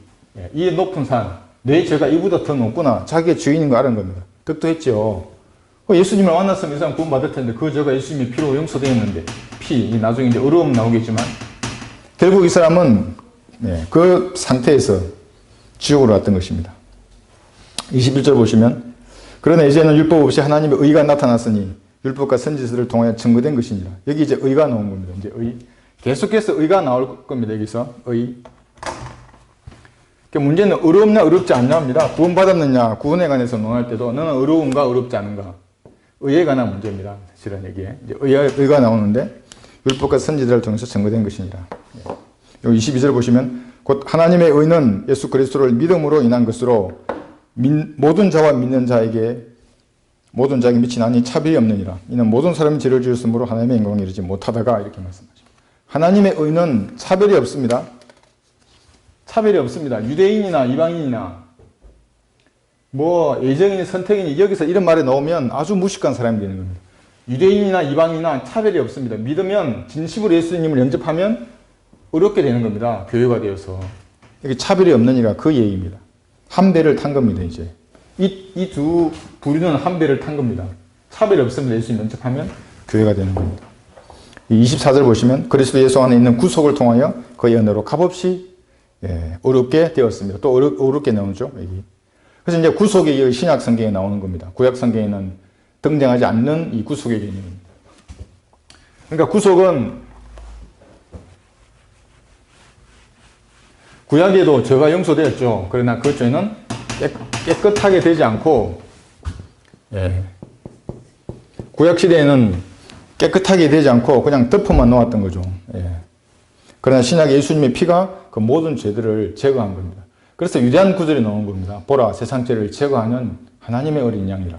Speaker 1: 이 높은 산. 내 죄가 이보다 더 높구나. 자기의 죄인인 거 아는 겁니다. 덕도했죠. 예수님을 만났으면 이 사람 구원받을 텐데 그 죄가 예수님의 피로 용서되었는데 나중에 이제 어려움 나오겠지만 결국 이 사람은 그 상태에서 지옥으로 왔던 것입니다. 21절 보시면 그러나 이제는 율법 없이 하나님의 의가 나타났으니 율법과 선지서를 통하여 증거된 것이니라. 여기 이제 의가 나온 겁니다. 이제 의. 계속해서 의가 나올 겁니다. 여기서 의. 그러니까 문제는 어렵냐 어렵지 않냐입니다. 구원받았느냐 구원에 관해서 논할 때도 너는 어려운가 어렵지 않은가 의에 관한 문제입니다. 사실은 여기에 이제 의가 나오는데 율법과 선지서를 통해서 증거된 것이니라. 여기 22절 보시면 곧 하나님의 의는 예수 그리스도를 믿음으로 인한 것으로 모든 자와 믿는 자에게 모든 자에게 미치나니 차별이 없느니라. 이는 모든 사람이 죄를 지었으므로 하나님의 영광에 이르지 못하다가 이렇게 말씀하십니다. 하나님의 의는 차별이 없습니다. 차별이 없습니다. 유대인이나 이방인이나 예정인이 선택인이 여기서 이런 말이 나오면 아주 무식한 사람이 되는 겁니다. 유대인이나 이방인이나 차별이 없습니다. 믿으면 진심으로 예수님을 영접하면 어렵게 되는 겁니다. 교회가 되어서. 여기 차별이 없느니라 그 얘기입니다. 한 배를 탄 겁니다. 이제 이 두 부류는 한 배를 탄 겁니다. 차별이 없습니다. 예수님 영접하면 교회가 되는 겁니다. 24절 보시면 그리스도 예수 안에 있는 구속을 통하여 그의 은혜로 값없이 어렵게 되었습니다. 또 어렵게 나오죠. 여기. 그래서 이제 구속이 신약 성경에 나오는 겁니다. 구약 성경에는 등장하지 않는 이 구속의 개념입니다. 그러니까 구속은 구약에도 죄가 용서되었죠. 그러나 그 죄는 깨끗하게 되지 않고 구약시대에는 깨끗하게 되지 않고 그냥 덮어만 놓았던 거죠. 그러나 신약의 예수님의 피가 그 모든 죄들을 제거한 겁니다. 그래서 위대한 구절이 나온 겁니다. 보라 세상 죄를 제거하는 하나님의 어린 양이라.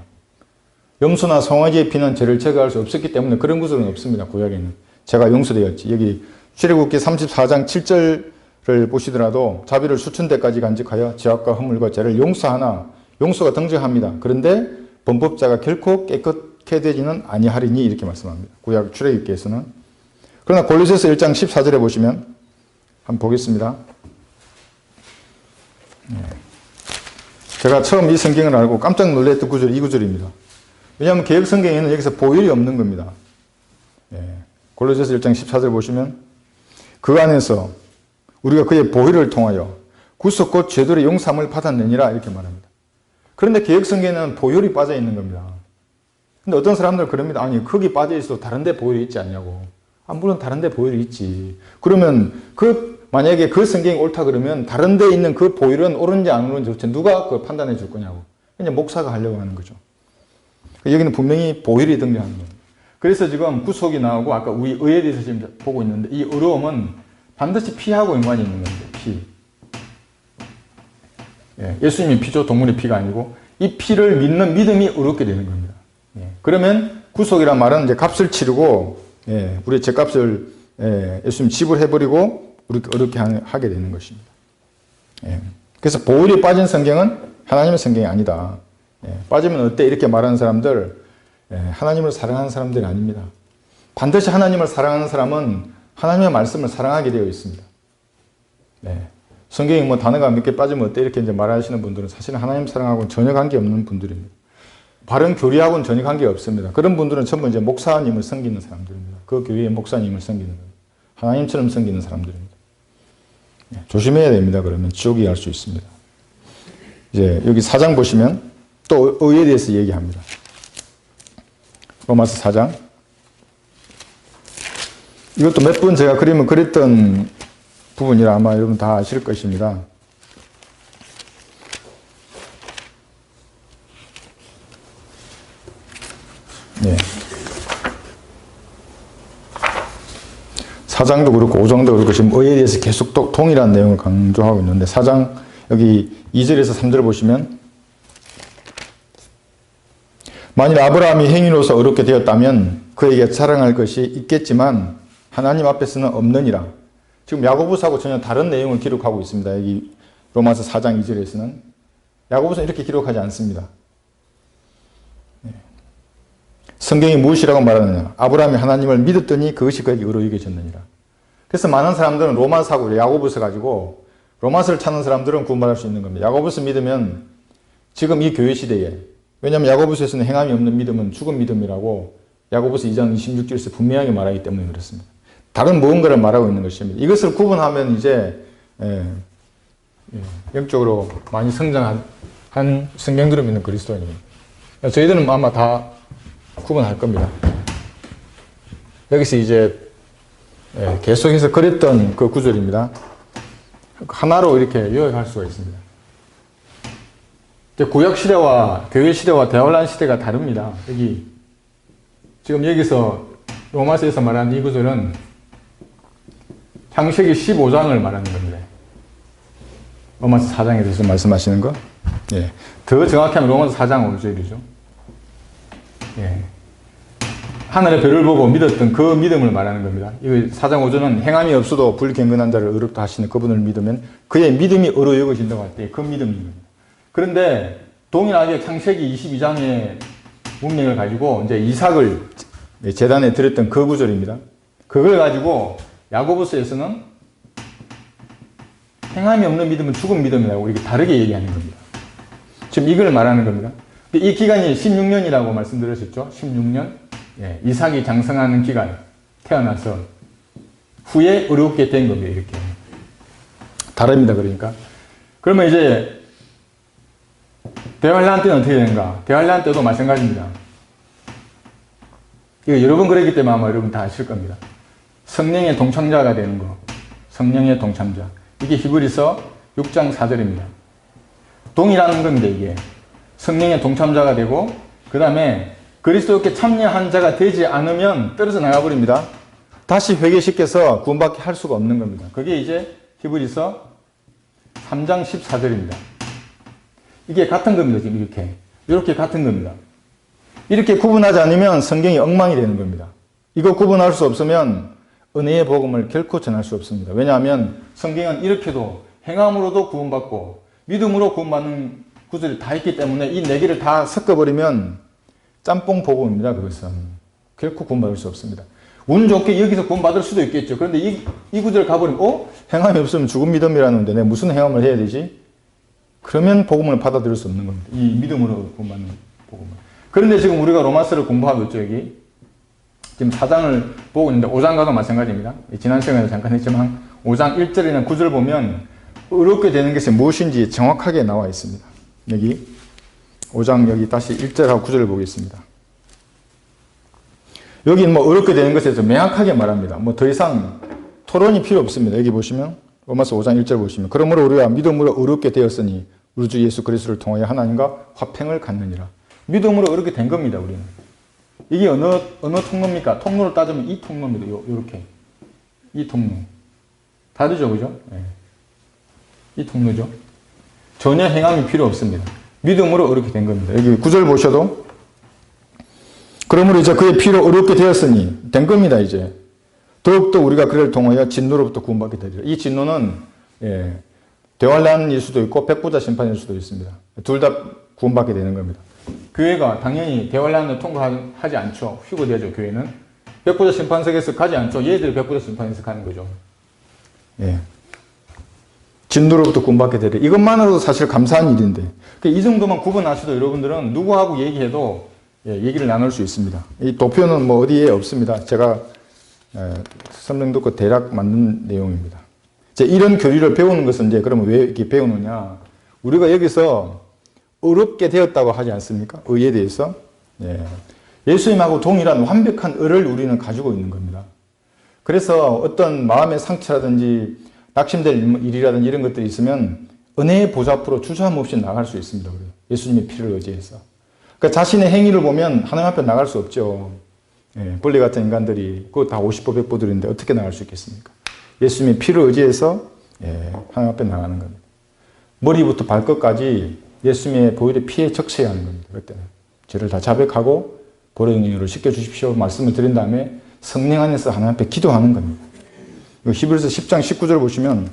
Speaker 1: 염소나 송아지의 피는 죄를 제거할 수 없었기 때문에 그런 구절은 없습니다. 구약에는. 죄가 용서되었지. 여기 출애굽기 34장 7절을 보시더라도 자비를 수천대까지 간직하여 죄악과 허물과 죄를 용서하나 용서가 등장합니다. 그런데 범법자가 결코 깨끗해 되지는 아니하리니 이렇게 말씀합니다. 구약 출애굽기에서는. 그러나 골로새서 1장 14절에 보시면 한번 보겠습니다. 제가 처음 이 성경을 알고 깜짝 놀랐던 구절이 이 구절입니다. 왜냐하면 개혁 성경에는 여기서 보혈이 없는 겁니다. 골로새서 1장 14절 보시면 그 안에서 우리가 그의 보혈을 통하여 구속 곧 죄들의 용서함을 받았느니라 이렇게 말합니다. 그런데 개혁 성경에는 보혈이 빠져 있는 겁니다. 근데 어떤 사람들은 그럽니다. 아니, 거기 빠져 있어도 다른 데 보혈이 있지 않냐고. 아, 물론 다른 데 보혈이 있지. 그러면 만약에 그 성경이 옳다 그러면 다른 데 있는 그 보혈은 옳은지 안 옳은지 도대체 누가 그걸 판단해 줄 거냐고. 그냥 목사가 하려고 하는 거죠. 여기는 분명히 보혈이 등장하는 겁니다. 그래서 지금 구속이 나오고 아까 우리 의에 대해서 지금 보고 있는데 이 의로움은 반드시 피하고 연관이 있는 겁니다. 피. 예, 예수님이 피죠. 동물의 피가 아니고 이 피를 믿는 믿음이 의롭게 되는 겁니다. 예, 그러면 구속이란 말은 이제 값을 치르고 우리의 죄값을 예수님 지불해버리고 의롭게 하게 되는 것입니다. 예, 그래서 보혈이 빠진 성경은 하나님의 성경이 아니다. 빠지면 어때? 이렇게 말하는 사람들 하나님을 사랑하는 사람들이 아닙니다. 반드시 하나님을 사랑하는 사람은 하나님의 말씀을 사랑하게 되어 있습니다. 성경에 뭐 단어가 몇 개 빠지면 어때? 이렇게 이제 말하시는 분들은 사실은 하나님 사랑하고는 전혀 관계없는 분들입니다. 바른 교리하고는 전혀 관계가 없습니다. 그런 분들은 전부 이제 목사님을 섬기는 사람들입니다. 그 교회의 목사님을 섬기는 거예요. 하나님처럼 섬기는 사람들입니다. 조심해야 됩니다. 그러면 지옥에 갈 수 있습니다. 이제 여기 4장 보시면 또 의에 대해서 얘기합니다. 로마서 4장. 이것도 몇 번 제가 그림을 그렸던 부분이라 아마 여러분 다 아실 것입니다. 네. 4장도 그렇고 5장도 그렇고 지금 의에 대해서 계속 동일한 내용을 강조하고 있는데 4장 여기 2절에서 3절 보시면 만일 아브라함이 행위로서 의롭게 되었다면 그에게 자랑할 것이 있겠지만 하나님 앞에서는 없느니라. 지금 야고보서하고 전혀 다른 내용을 기록하고 있습니다. 여기 로마서 4장 2절에서는 야고보서는 이렇게 기록하지 않습니다. 성경이 무엇이라고 말하느냐. 아브라함이 하나님을 믿었더니 그것이 그에게 의로 여겨졌느니라. 그래서 많은 사람들은 로마서하고 야고보서 가지고 로마서를 찾는 사람들은 구원받을 수 있는 겁니다. 야고보서 믿으면 지금 이 교회 시대에 왜냐하면 야고보서에서는 행함이 없는 믿음은 죽은 믿음이라고 야고보서 2장 26절에서 분명하게 말하기 때문에 그렇습니다. 다른 무언가를 말하고 있는 것입니다. 이것을 구분하면 이제 영적으로 많이 성장한 성경들을 믿는 그리스도인입니다. 저희들은 아마 다 구분할 겁니다. 여기서 이제 계속해서 그랬던 그 구절입니다. 하나로 이렇게 요약할 수가 있습니다. 구약 시대와 교회 시대와 대환란 시대가 다릅니다. 지금 여기서 로마서에서 말하는 이 구절은 창세기 15장을 말하는 겁니다. 로마서 4장에 대해서 말씀하시는 거. 예. 더 정확히 하면 로마서 4장 5절이죠. 예. 하늘의 별을 보고 믿었던 그 믿음을 말하는 겁니다. 이거 4장 5절은 행함이 없어도 불경건한 자를 의롭다 하시는 그분을 믿으면 그의 믿음이 의로 여겨진다고 할 때 그 믿음입니다. 그런데 동일하게 창세기 22장의 문명을 가지고 이제 이삭을 제단에 드렸던 그 구절입니다. 그걸 가지고 야고보서에서는 행함이 없는 믿음은 죽은 믿음이라고 이렇게 다르게 얘기하는 겁니다. 지금 이걸 말하는 겁니다. 이 기간이 16년이라고 말씀드렸었죠. 16년. 예, 이삭이 장성하는 기간. 태어나서 후에 의롭게 된 겁니다. 이렇게. 다릅니다. 그러니까. 그러면 이제 대환란 때는 어떻게 되는가? 대환란 때도 마찬가지입니다. 이거 여러 번 그랬기 때문에 아마 여러분 다 아실 겁니다. 성령의 동참자가 되는 거. 성령의 동참자. 이게 히브리서 6장 4절입니다. 동일한 겁니다. 이게. 성령의 동참자가 되고 그 다음에 그리스도께 참여한 자가 되지 않으면 떨어져 나가버립니다. 다시 회개시켜서 구원받게 할 수가 없는 겁니다. 그게 이제 히브리서 3장 14절입니다. 이게 같은 겁니다. 지금 이렇게 같은 겁니다. 이렇게 구분하지 않으면 성경이 엉망이 되는 겁니다. 이거 구분할 수 없으면 은혜의 복음을 결코 전할 수 없습니다. 왜냐하면 성경은 이렇게도 행함으로도 구원받고 믿음으로 구원받는 구절이 다 있기 때문에 이 네 개를 다 섞어버리면 짬뽕 복음입니다. 그것은 결코 구원받을 수 없습니다. 운 좋게 여기서 구원받을 수도 있겠죠. 그런데 이 구절 가버리면 행함이 없으면 죽은 믿음이라는데 내가 무슨 행함을 해야 되지? 그러면 복음을 받아들일 수 없는 겁니다. 이 믿음으로 구원받는 복음을. 그런데 지금 우리가 로마서를 공부하고 있죠. 여기 지금 4장을 보고 있는데 5장 가도 마찬가지입니다. 지난 시간에 잠깐 했지만 5장 1절이나 9절 보면 의롭게 되는 것이 무엇인지 정확하게 나와 있습니다. 여기 5장 여기 다시 1절하고 9절을 보겠습니다. 여기 뭐 어렵게 되는 것에 대해서 명확하게 말합니다. 뭐 더 이상 토론이 필요 없습니다. 여기 보시면 로마서 5장 1절 보시면 그러므로 우리가 믿음으로 어렵게 되었으니 우리 주 예수 그리스도를 통하여 하나님과 화평을 갖느니라. 믿음으로 어렵게 된 겁니다. 우리는. 이게 어느 통로입니까? 통로로 따지면 이 통로입니다. 요렇게. 이 통로. 다르죠, 그죠? 네. 이 통로죠. 전혀 행함이 필요 없습니다. 믿음으로 어렵게 된 겁니다. 여기 9절 보셔도 그러므로 이제 그의 피로 어렵게 되었으니 된 겁니다. 이제 더욱더 우리가 그를 통하여 진노로부터 구원받게 되리라. 이 진노는 대환란일 수도 있고 백부자 심판일 수도 있습니다. 둘 다 구원받게 되는 겁니다. 교회가 당연히 대환란을 통과하지 않죠. 휴거되죠. 교회는 백부자 심판석에서 가지 않죠. 얘들이 백부자 심판에서 가는 거죠. 예. 진노로부터 구원받게 되리라. 이것만으로도 사실 감사한 일인데 이 정도만 구분하셔도 여러분들은 누구하고 얘기해도 얘기를 나눌 수 있습니다. 이 도표는 뭐 어디에 없습니다. 제가 설명듣고 대략 만든 내용입니다. 이런 교리를 배우는 것은 이제 그러면 왜 이렇게 배우느냐? 우리가 여기서 어렵게 되었다고 하지 않습니까? 의에 대해서. 예수님하고 동일한 완벽한 의를 우리는 가지고 있는 겁니다. 그래서 어떤 마음의 상처라든지 낙심될 일이라든지 이런 것들이 있으면 은혜의 보좌 앞으로 주저함없이 나갈 수 있습니다. 예수님의 피를 의지해서. 그러니까 자신의 행위를 보면 하나님 앞에 나갈 수 없죠. 벌레 같은 인간들이 그거 다 50보 100보들인데 어떻게 나갈 수 있겠습니까? 예수님의 피를 의지해서 하나님 앞에 나가는 겁니다. 머리부터 발끝까지 예수님의 보혈의 피에 적셔야 하는 겁니다. 그때는 죄를 다 자백하고 보혈의 능력으로 씻겨주십시오 말씀을 드린 다음에 성령 안에서 하나님 앞에 기도하는 겁니다. 히브리서 10장 19절 보시면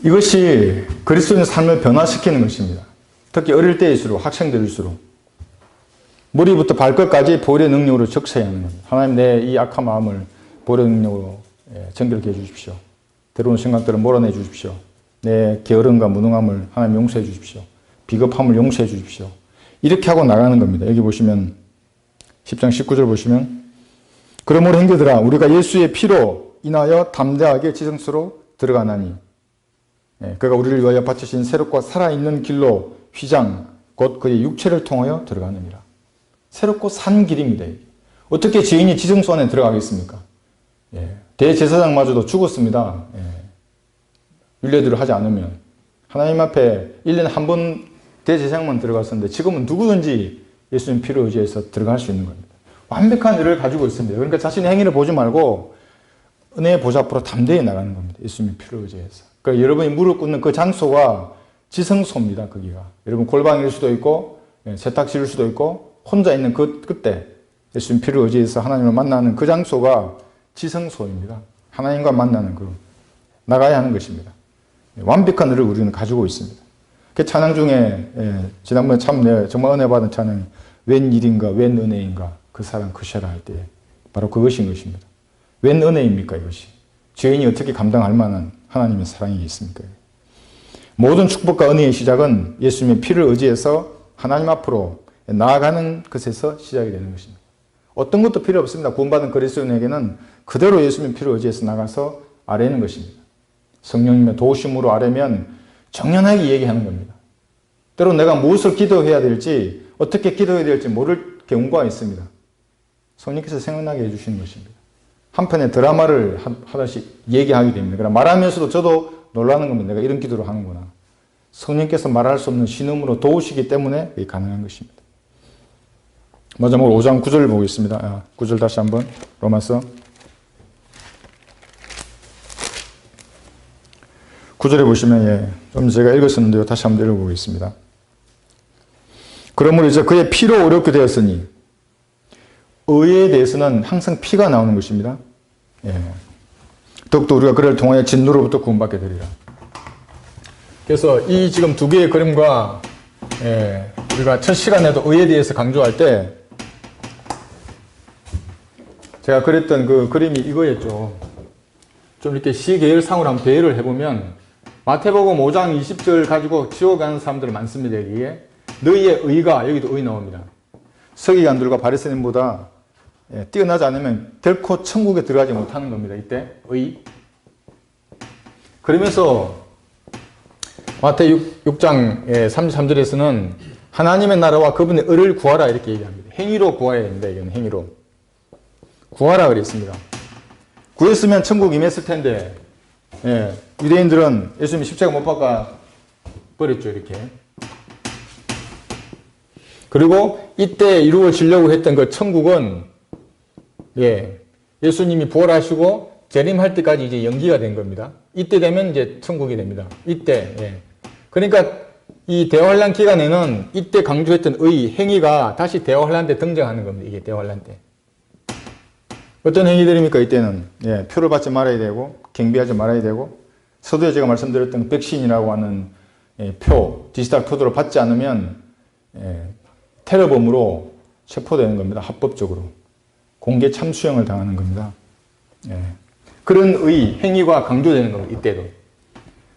Speaker 1: 이것이 그리스도인의 삶을 변화시키는 것입니다. 특히 어릴 때일수록 학생들일수록 머리부터 발끝까지 보혈의 능력으로 적셔야 하는 겁니다. 하나님 내 이 악한 마음을 보혈의 능력으로 정결케 해주십시오. 더러운 생각들을 몰아내 주십시오. 내 게으름과 무능함을 하나님 용서해 주십시오. 비겁함을 용서해 주십시오. 이렇게 하고 나가는 겁니다. 여기 보시면 10장 19절 보시면 그러므로 형제들아 우리가 예수의 피로 인하여 담대하게 지성소로 들어가나니 그가 우리를 위하여 바치신 새롭고 살아있는 길로 휘장 곧 그의 육체를 통하여 들어가느니라. 새롭고 산 길입니다. 어떻게 죄인이 지성소 안에 들어가겠습니까? 대제사장마저도 죽었습니다. 율례대로 하지 않으면 하나님 앞에 1년에 한 번 대제사장만 들어갔었는데 지금은 누구든지 예수님 피를 의지해서 들어갈 수 있는 겁니다. 완벽한 의를 가지고 있습니다. 그러니까 자신의 행위를 보지 말고 은혜의 보좌 앞으로 담대히 나가는 겁니다. 예수님 피를 의지해서. 그러니까 여러분이 무릎 꿇는 그 장소가 지성소입니다. 거기가. 여러분 골방일 수도 있고 세탁실일 수도 있고 혼자 있는 그때 예수님 피를 의지해서 하나님을 만나는 그 장소가 지성소입니다. 하나님과 만나는 나가야 하는 것입니다. 완벽한 의를 우리는 가지고 있습니다. 그 찬양 중에 지난번에 참 정말 은혜 받은 찬양 웬일인가 웬 은혜인가 그 사랑 그셔라 할 때 바로 그것인 것입니다. 웬 은혜입니까 이것이? 죄인이 어떻게 감당할 만한 하나님의 사랑이 있습니까? 모든 축복과 은혜의 시작은 예수님의 피를 의지해서 하나님 앞으로 나아가는 것에서 시작이 되는 것입니다. 어떤 것도 필요 없습니다. 구원받은 그리스도인에게는 그대로 예수님의 피를 의지해서 나가서 아뢰는 것입니다. 성령님의 도우심으로 아뢰면 정연하게 얘기하는 겁니다. 때로 내가 무엇을 기도해야 될지 어떻게 기도해야 될지 모를 경우가 있습니다. 성령께서 생각나게 해주시는 것입니다. 한편의 드라마를 하나씩 얘기하게 됩니다. 그러나 말하면서도 저도 놀라는 겁니다. 내가 이런 기도를 하는구나. 성령께서 말할 수 없는 신음으로 도우시기 때문에 이게 가능한 것입니다. 마지막으로 5장 9절 보겠습니다. 9절 다시 한번 로마서 9절에 보시면 좀 제가 읽었었는데요. 다시 한번 읽어보겠습니다. 그러므로 이제 그의 피로 의롭게 되었으니 의에 대해서는 항상 피가 나오는 것입니다. 더욱더 우리가 그를 통하여 진노로부터 구원받게 되리라. 그래서 이 지금 두 개의 그림과 우리가 첫 시간에도 의에 대해서 강조할 때 제가 그랬던 그 그림이 이거였죠. 좀 이렇게 시계열상으로 한번 배열을 해보면 마태복음 5장 20절 가지고 지옥 가는 사람들 많습니다. 여기에 너희의 의가 여기도 의 나옵니다. 서기관들과 바리새인보다 뛰어나지 않으면 결코 천국에 들어가지 못하는 겁니다. 이때 의. 그러면서 마태복음 6장 33절에서는 하나님의 나라와 그분의 의를 구하라 이렇게 얘기합니다. 행위로 구해야 됩니다. 이건 행위로. 구하라 그랬습니다. 구했으면 천국 임했을 텐데 유대인들은 예수님이 십자가 못 박아 버렸죠. 이렇게. 그리고 이때 이루어지려고 했던 그 천국은 예수님이 부활하시고 재림할 때까지 이제 연기가 된 겁니다. 이때 되면 이제 천국이 됩니다. 이때. 그러니까 이 대환란 기간에는 이때 강조했던 의, 행위가 다시 대환란 때 등장하는 겁니다. 이게 대환란 때. 어떤 행위들입니까? 이때는 표를 받지 말아야 되고 경비하지 말아야 되고 서두에 제가 말씀드렸던 백신이라고 하는 표, 디지털 표도를 받지 않으면 테러범으로 체포되는 겁니다. 합법적으로. 공개 참수형을 당하는 겁니다. 그런 의, 행위가 강조되는 겁니다. 이때도.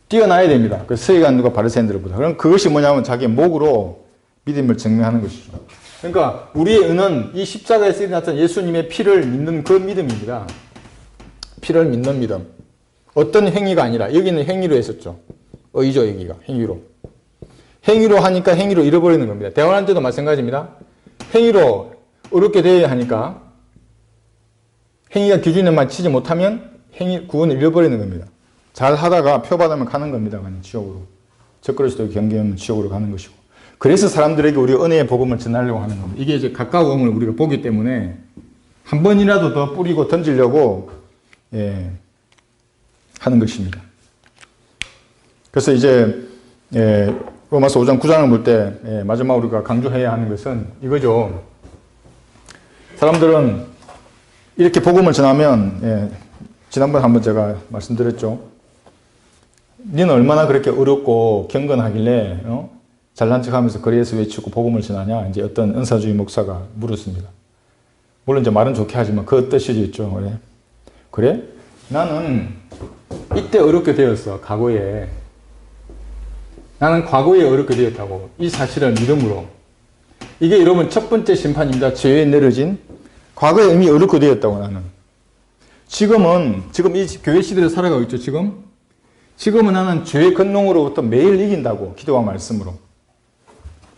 Speaker 1: 뛰어나야 됩니다. 그 서기관들과 바리새인들보다. 그럼 그것이 뭐냐면 자기의 목으로 믿음을 증명하는 것이죠. 그러니까 우리의 의는 이 십자가에서 일어났던 예수님의 피를 믿는 그 믿음입니다. 피를 믿는 믿음. 어떤 행위가 아니라 여기는 행위로 했었죠. 의죠, 여기가. 행위로. 행위로 하니까 행위로 잃어버리는 겁니다. 대화할 때도 마찬가지입니다. 행위로 어렵게 되어야 하니까 행위가 기준에 맞추지 못하면 구원을 잃어버리는 겁니다. 잘 하다가 표 받으면 가는 겁니다. 그냥 지옥으로. 적그리스도의 경계하면 지옥으로 가는 것이고. 그래서 사람들에게 우리 은혜의 복음을 전하려고 하는 겁니다. 이게 이제 가까움을 우리가 보기 때문에 한 번이라도 더 뿌리고 던지려고 하는 것입니다. 그래서 이제 로마서 5장 9장을 볼 때 마지막 우리가 강조해야 하는 것은 이거죠. 사람들은 이렇게 복음을 전하면 지난번에 한번 제가 말씀드렸죠. 너는 얼마나 그렇게 어렵고 경건하길래 잘난 척하면서 거리에서 외치고 복음을 전하냐? 이제 어떤 은사주의 목사가 물었습니다. 물론 이제 말은 좋게 하지만 그 뜻이 있죠. 그래? 나는 이때 어렵게 되었어. 과거에. 나는 과거에 어렵게 되었다고. 이 사실을 믿음으로. 이게 여러분 첫 번째 심판입니다. 죄에 내려진. 과거에 이미 어렵게 되었다고 나는. 지금 이 교회 시대를 살아가고 있죠. 지금은 나는 죄의 권능으로부터 매일 이긴다고. 기도와 말씀으로.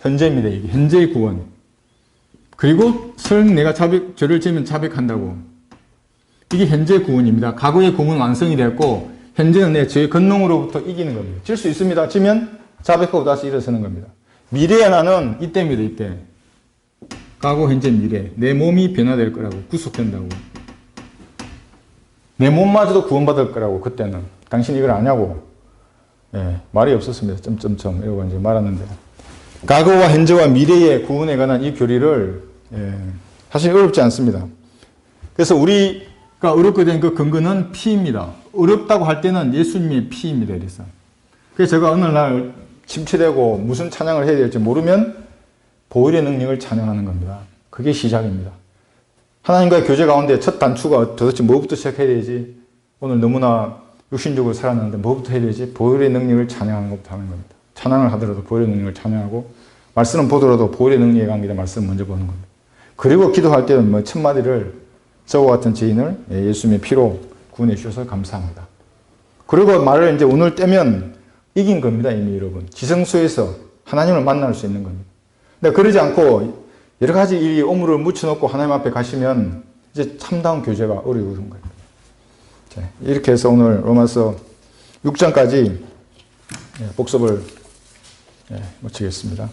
Speaker 1: 현재입니다. 이게 현재의 구원. 그리고 설령 내가 죄를 지으면 자백한다고. 이게 현재 구원입니다. 과거의 구원은 완성이 되었고 현재는 내 죄의 권능으로부터 이기는 겁니다. 질 수 있습니다. 지면 자백하고 다시 일어서는 겁니다. 미래의 나는 이때입니다. 이때. 과거, 현재, 미래. 내 몸이 변화될 거라고. 구속된다고. 내 몸마저도 구원받을 거라고. 그때는. 당신 이걸 아냐고. 말이 없었습니다. 점점점 이러고 이제 말하는데. 과거와 현재와 미래의 구원에 관한 이 교리를 사실 어렵지 않습니다. 그래서 우리가 어렵게 된 그 근거는 피입니다. 어렵다고 할 때는 예수님의 피입니다. 그래서 제가 어느 날 침체되고 무슨 찬양을 해야 될지 모르면 보혈의 능력을 찬양하는 겁니다. 그게 시작입니다. 하나님과의 교제 가운데 첫 단추가 도대체 뭐부터 시작해야 되지? 오늘 너무나 육신적으로 살았는데 뭐부터 해야 되지? 보혈의 능력을 찬양하는 것부터 하는 겁니다. 찬양을 하더라도 보혈의 능력을 찬양하고 말씀을 보더라도 보혈의 능력에 관계된 말씀을 먼저 보는 겁니다. 그리고 기도할 때는 뭐 첫마디를 저와 같은 죄인을 예수님의 피로 구원해 주셔서 감사합니다. 그리고 말을 이제 운을 떼면 이긴 겁니다. 이미 여러분. 지성소에서 하나님을 만날 수 있는 겁니다. 근데 그러지 않고 여러 가지 일이 오물을 묻혀놓고 하나님 앞에 가시면 이제 참다운 교제가 어려운 거예요. 자, 이렇게 해서 오늘 로마서 6장까지 복습을 마치겠습니다.